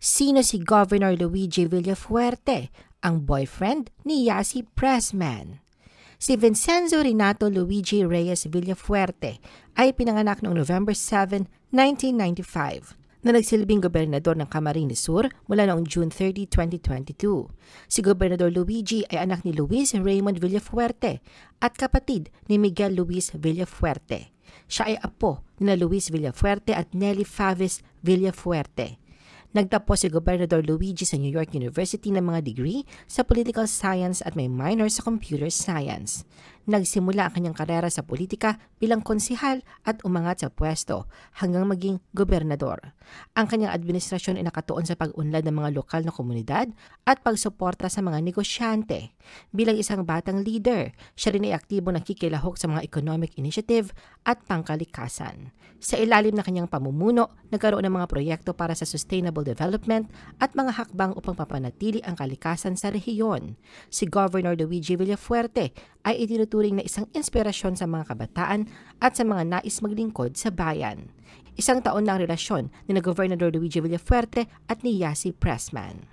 Sino si Governor Luigi Villafuerte, ang boyfriend ni Yasi Pressman? Si Vincenzo Renato Luigi Reyes Villafuerte ay pinanganak noong November 7, 1995 na nagsilbing gobernador ng Camarines Sur mula noong June 30, 2022. Si Gobernador Luigi ay anak ni Luis Raymond Villafuerte at kapatid ni Miguel Luis Villafuerte. Siya ay apo ni Luis Villafuerte at Nelly Favis Villafuerte. Nagtapos si Gobernador Luigi sa New York University ng mga degree sa Political Science at may minor sa Computer Science. Nagsimula ang kanyang karera sa politika bilang konsihal at umangat sa pwesto hanggang maging gobernador. Ang kanyang administrasyon ay nakatuon sa pag-unlad ng mga lokal na komunidad at pagsuporta sa mga negosyante. Bilang isang batang leader, siya rin ay aktibo nakikilahok sa mga economic initiative at pangkalikasan. Sa ilalim ng kanyang pamumuno, nagkaroon ng mga proyekto para sa sustainable development at mga hakbang upang papanatili ang kalikasan sa rehiyon. Si Governor Luigi Villafuerte ay itinuturing na isang inspirasyon sa mga kabataan at sa mga nais maglingkod sa bayan. Isang taon na ang relasyon ni Governor Luigi Villafuerte at ni Yasi Pressman.